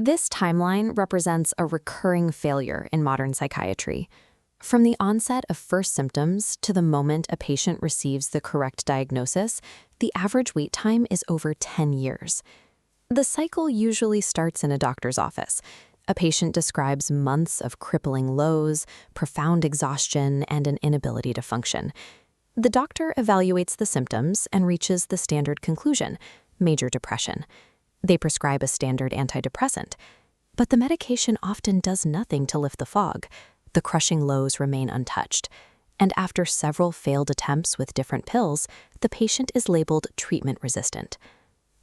This timeline represents a recurring failure in modern psychiatry. From the onset of first symptoms to the moment a patient receives the correct diagnosis, the average wait time is over 10 years. The cycle usually starts in a doctor's office. A patient describes months of crippling lows, profound exhaustion, and an inability to function. The doctor evaluates the symptoms and reaches the standard conclusion: major depression. They prescribe a standard antidepressant. But the medication often does nothing to lift the fog. The crushing lows remain untouched. And after several failed attempts with different pills, the patient is labeled treatment-resistant.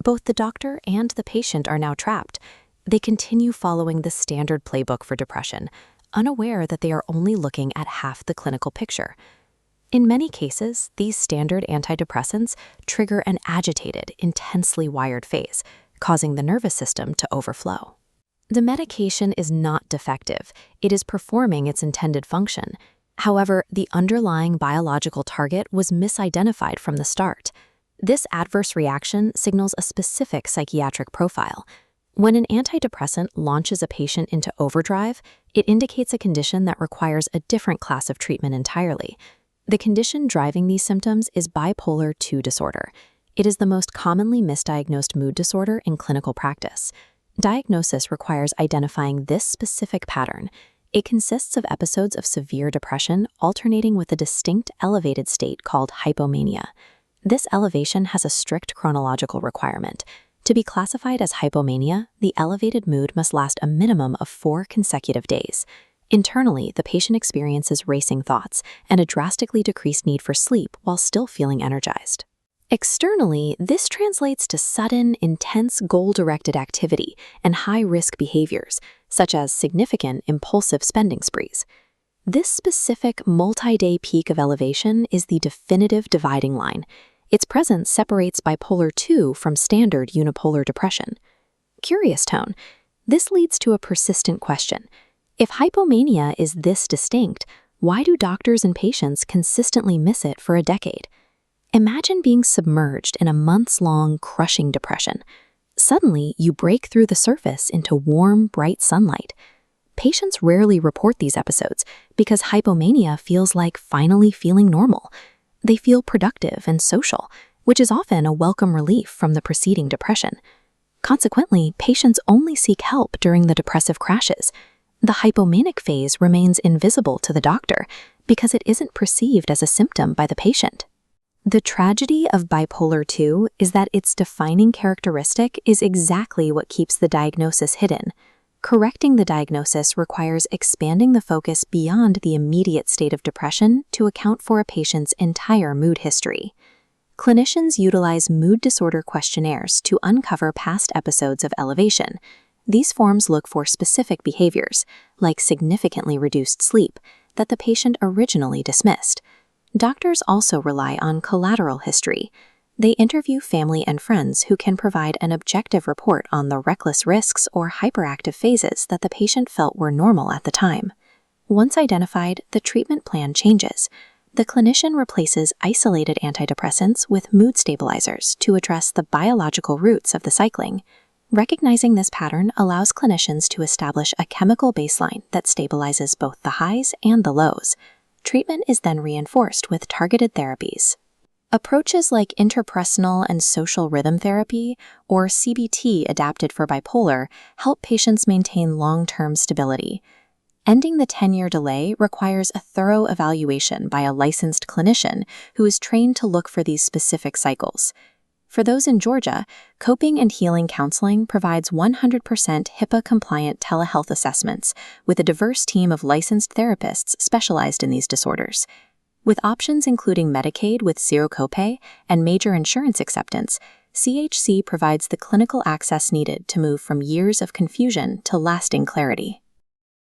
Both the doctor and the patient are now trapped. They continue following the standard playbook for depression, unaware that they are only looking at half the clinical picture. In many cases, these standard antidepressants trigger an agitated, intensely wired phase, causing the nervous system to overflow. The medication is not defective. It is performing its intended function. However, the underlying biological target was misidentified from the start. This adverse reaction signals a specific psychiatric profile. When an antidepressant launches a patient into overdrive, it indicates a condition that requires a different class of treatment entirely. The condition driving these symptoms is Bipolar II disorder. It is the most commonly misdiagnosed mood disorder in clinical practice. Diagnosis requires identifying this specific pattern. It consists of episodes of severe depression alternating with a distinct elevated state called hypomania. This elevation has a strict chronological requirement. To be classified as hypomania, the elevated mood must last a minimum of 4 consecutive days. Internally, the patient experiences racing thoughts and a drastically decreased need for sleep while still feeling energized. Externally, this translates to sudden, intense, goal-directed activity and high-risk behaviors, such as significant, impulsive spending sprees. This specific multi-day peak of elevation is the definitive dividing line. Its presence separates bipolar II from standard unipolar depression. Curious tone. This leads to a persistent question. If hypomania is this distinct, why do doctors and patients consistently miss it for a decade? Imagine being submerged in a months-long, crushing depression. Suddenly, you break through the surface into warm, bright sunlight. Patients rarely report these episodes because hypomania feels like finally feeling normal. They feel productive and social, which is often a welcome relief from the preceding depression. Consequently, patients only seek help during the depressive crashes. The hypomanic phase remains invisible to the doctor because it isn't perceived as a symptom by the patient. The tragedy of bipolar II is that its defining characteristic is exactly what keeps the diagnosis hidden. Correcting the diagnosis requires expanding the focus beyond the immediate state of depression to account for a patient's entire mood history. Clinicians utilize mood disorder questionnaires to uncover past episodes of elevation. These forms look for specific behaviors, like significantly reduced sleep, that the patient originally dismissed. Doctors also rely on collateral history. They interview family and friends who can provide an objective report on the reckless risks or hyperactive phases that the patient felt were normal at the time. Once identified, the treatment plan changes. The clinician replaces isolated antidepressants with mood stabilizers to address the biological roots of the cycling. Recognizing this pattern allows clinicians to establish a chemical baseline that stabilizes both the highs and the lows. Treatment is then reinforced with targeted therapies. Approaches like interpersonal and social rhythm therapy, or CBT adapted for bipolar, help patients maintain long-term stability. Ending the 10-year delay requires a thorough evaluation by a licensed clinician who is trained to look for these specific cycles. For those in Georgia, Coping and Healing Counseling provides 100% HIPAA-compliant telehealth assessments with a diverse team of licensed therapists specialized in these disorders. With options including Medicaid with zero copay and major insurance acceptance, CHC provides the clinical access needed to move from years of confusion to lasting clarity.